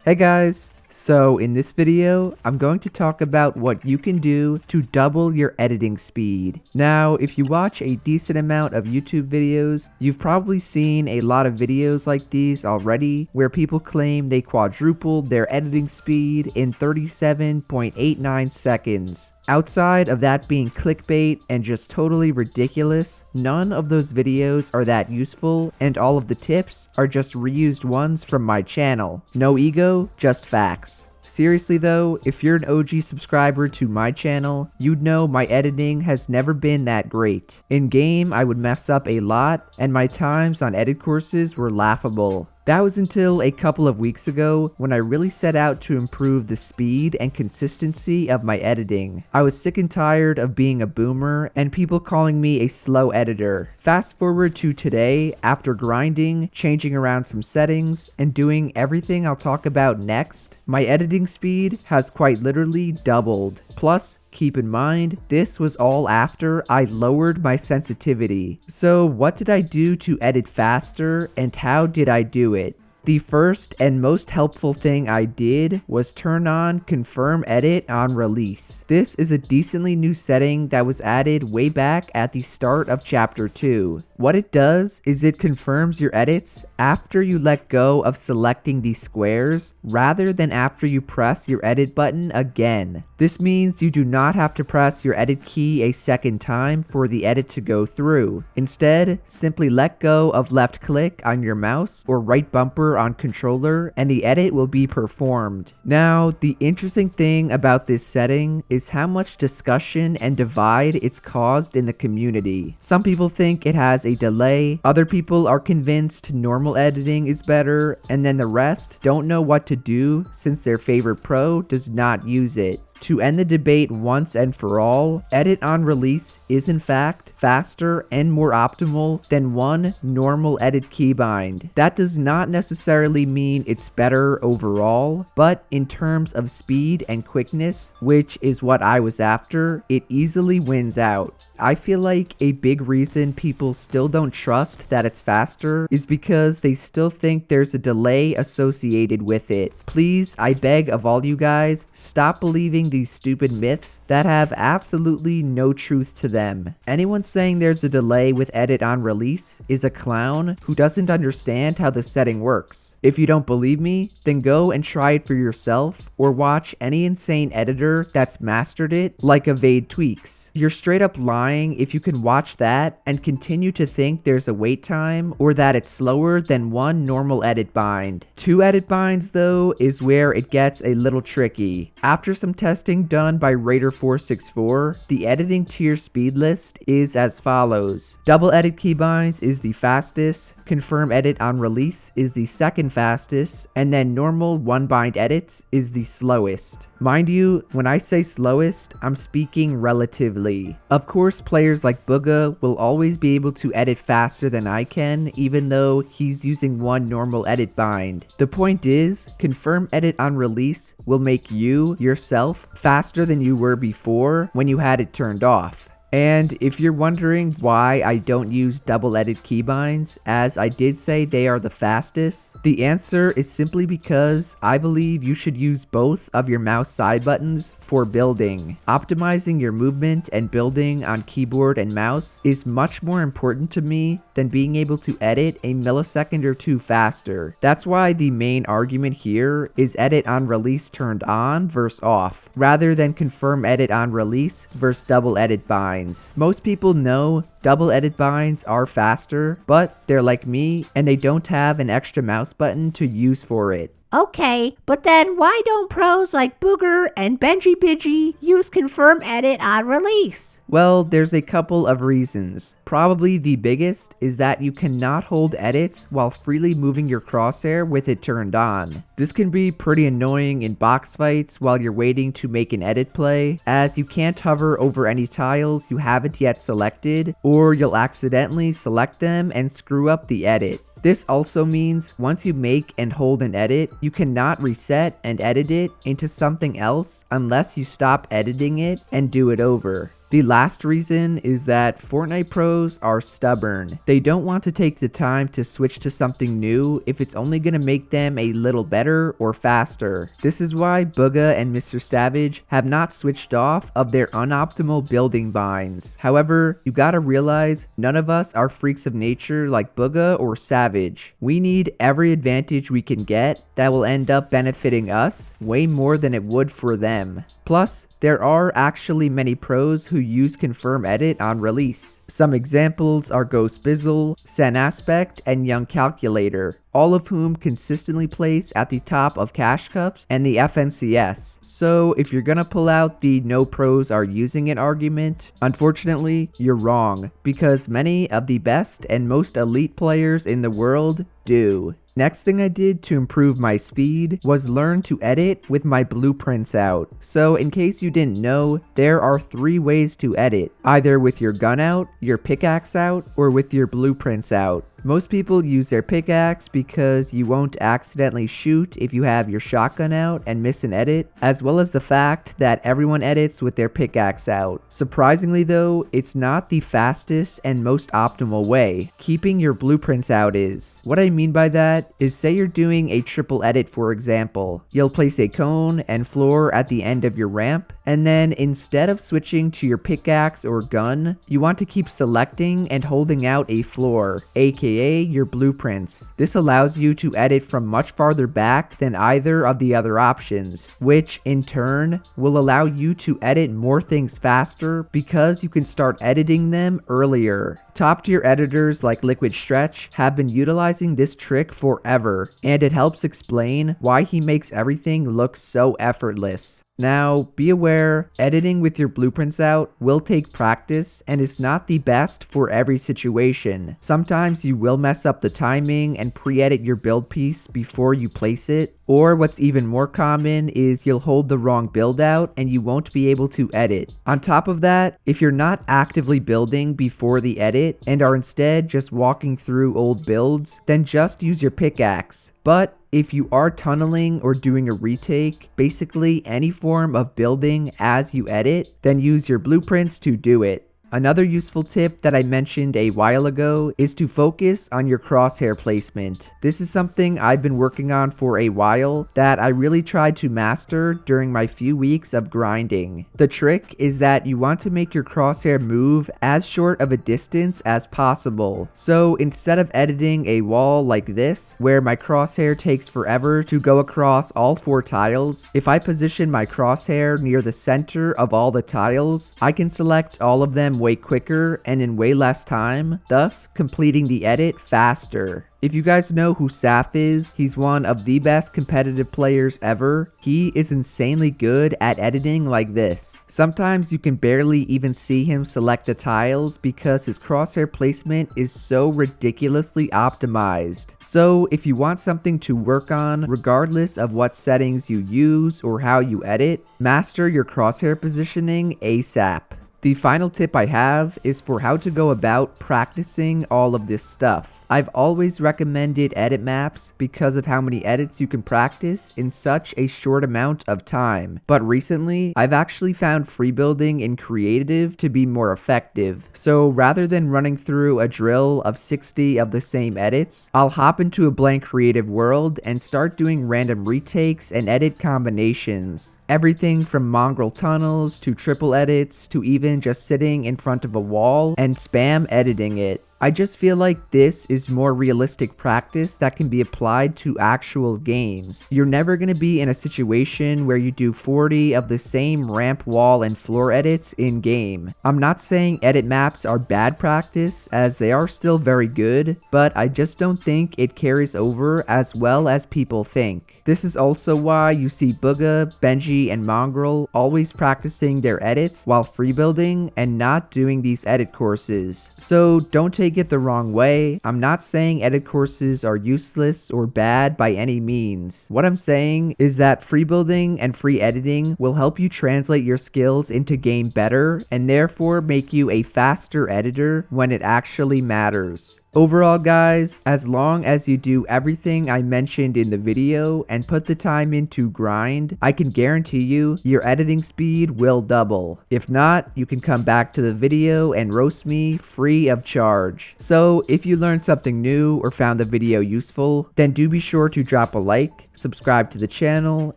Hey guys! So in this video, I'm going to talk about what you can do to double your editing speed. Now, if you watch a decent amount of YouTube videos, you've probably seen a lot of videos like these already, where people claim they quadrupled their editing speed in 37.89 seconds. Outside of that being clickbait and just totally ridiculous, none of those videos are that useful, and all of the tips are just reused ones from my channel. No ego, just facts. Seriously though, if you're an OG subscriber to my channel, you'd know my editing has never been that great. In game, I would mess up a lot, and my times on edit courses were laughable. That was until a couple of weeks ago when I really set out to improve the speed and consistency of my editing. I was sick and tired of being a boomer and people calling me a slow editor. Fast forward to today, after grinding, changing around some settings, and doing everything I'll talk about next, my editing speed has quite literally doubled. Plus, keep in mind, this was all after I lowered my sensitivity. So what did I do to edit faster, and how did I do it? The first and most helpful thing I did was turn on Confirm Edit on Release. This is a decently new setting that was added way back at the start of Chapter 2. What it does is it confirms your edits after you let go of selecting these squares rather than after you press your edit button again. This means you do not have to press your edit key a second time for the edit to go through. Instead, simply let go of left click on your mouse or right bumper on controller and the edit will be performed. Now, the interesting thing about this setting is how much discussion and divide it's caused in the community. Some people think it has a delay, other people are convinced normal editing is better, and then the rest don't know what to do since their favorite pro does not use it. To end the debate once and for all, edit on release is in fact faster and more optimal than one normal edit keybind. That does not necessarily mean it's better overall, but in terms of speed and quickness, which is what I was after, it easily wins out. I feel like a big reason people still don't trust that it's faster is because they still think there's a delay associated with it. Please, I beg of all you guys, stop believing these stupid myths that have absolutely no truth to them. Anyone saying there's a delay with edit on release is a clown who doesn't understand how the setting works. If you don't believe me, then go and try it for yourself or watch any insane editor that's mastered it like Evade Tweaks. You're straight up lying if you can watch that and continue to think there's a wait time or that it's slower than one normal edit bind. 2 edit binds though is where it gets a little tricky. After some testing done by Raider464, the editing tier speed list is as follows. Double edit keybinds is the fastest, confirm edit on release is the second fastest, and then normal one bind edits is the slowest. Mind you, when I say slowest, I'm speaking relatively. Of course, players like bugha will always be able to edit faster than I can, even though he's using one normal edit bind. The point is, confirm edit on release will make you, yourself, faster than you were before when you had it turned off. And if you're wondering why I don't use double edit keybinds, as I did say they are the fastest, the answer is simply because I believe you should use both of your mouse side buttons for building. Optimizing your movement and building on keyboard and mouse is much more important to me than being able to edit a millisecond or two faster. That's why the main argument here is edit on release turned on versus off, rather than confirm edit on release versus double edit bind. Most people know double edit binds are faster, but they're like me and they don't have an extra mouse button to use for it. Okay, but then why don't pros like bugha and Benji use confirm edit on release? Well, there's a couple of reasons. Probably the biggest is that you cannot hold edits while freely moving your crosshair with it turned on. This can be pretty annoying in box fights while you're waiting to make an edit play, as you can't hover over any tiles you haven't yet selected, or you'll accidentally select them and screw up the edit. This also means once you make and hold an edit, you cannot reset and edit it into something else unless you stop editing it and do it over. The The last reason is that Fortnite pros are stubborn. They don't want to take the time to switch to something new if it's only going to make them a little better or faster. This is why bugha and Mr. Savage have not switched off of their unoptimal building binds. However, you gotta realize none of us are freaks of nature like bugha or Savage. We need every advantage we can get that will end up benefiting us way more than it would for them. Plus, there are actually many pros who use confirm edit on release. Some examples are Ghost Bizzle, Sen Aspect, and Young Calculator, all of whom consistently place at the top of Cash Cups and the FNCS. So if you're gonna pull out the no pros are using it argument, unfortunately, you're wrong, because many of the best and most elite players in the world do. Next thing I did to improve my speed was learn to edit with my blueprints out. So in case you didn't know, there are 3 ways to edit, either with your gun out, your pickaxe out, or with your blueprints out. Most people use their pickaxe because you won't accidentally shoot if you have your shotgun out and miss an edit, as well as the fact that everyone edits with their pickaxe out. Surprisingly though, it's not the fastest and most optimal way. Keeping your blueprints out is. What I mean by that is, say you're doing a triple edit for example. You'll place a cone and floor at the end of your ramp, and then instead of switching to your pickaxe or gun, you want to keep selecting and holding out a floor, aka your blueprints. This allows you to edit from much farther back than either of the other options, which in turn will allow you to edit more things faster because you can start editing them earlier. Top tier editors like Liquid Stretch have been utilizing this trick forever, and it helps explain why he makes everything look so effortless. Now, be aware, editing with your blueprints out will take practice and is not the best for every situation. Sometimes you will mess up the timing and pre-edit your build piece before you place it, or what's even more common is you'll hold the wrong build out and you won't be able to edit. On top of that, if you're not actively building before the edit and are instead just walking through old builds, then just use your pickaxe. But if you are tunneling or doing a retake, basically any form of building as you edit, then use your blueprints to do it. Another useful tip that I mentioned a while ago is to focus on your crosshair placement. This is something I've been working on for a while that I really tried to master during my few weeks of grinding. The trick is that you want to make your crosshair move as short of a distance as possible. So instead of editing a wall like this, where my crosshair takes forever to go across all 4 tiles, if I position my crosshair near the center of all the tiles, I can select all of them way quicker and in way less time, thus completing the edit faster. If you guys know who Saf is, he's one of the best competitive players ever. He is insanely good at editing like this. Sometimes you can barely even see him select the tiles because his crosshair placement is so ridiculously optimized. So if you want something to work on, regardless of what settings you use or how you edit, master your crosshair positioning ASAP. The final tip I have is for how to go about practicing all of this stuff. I've always recommended edit maps because of how many edits you can practice in such a short amount of time. But recently, I've actually found free building in creative to be more effective. So rather than running through a drill of 60 of the same edits, I'll hop into a blank creative world and start doing random retakes and edit combinations. Everything from mongrel tunnels to triple edits to even just sitting in front of a wall and spam editing it. I just feel like this is more realistic practice that can be applied to actual games. You're never going to be in a situation where you do 40 of the same ramp, wall, and floor edits in game. I'm not saying edit maps are bad practice, as they are still very good, but I just don't think it carries over as well as people think. This is also why you see bugha, Benji, and Mongrel always practicing their edits while free building and not doing these edit courses. So don't take it the wrong way. I'm not saying edit courses are useless or bad by any means. What I'm saying is that free building and free editing will help you translate your skills into game better and therefore make you a faster editor when it actually matters. Overall guys, as long as you do everything I mentioned in the video and put the time into grind, I can guarantee you your editing speed will double. If not, you can come back to the video and roast me free of charge. So if you learned something new or found the video useful, then do be sure to drop a like, subscribe to the channel,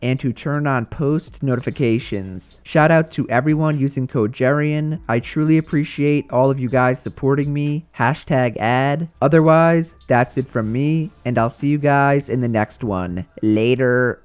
and to turn on post notifications. Shout out to everyone using code Jerian. I truly appreciate all of you guys supporting me. #ad. Otherwise, that's it from me, and I'll see you guys in the next one. Later.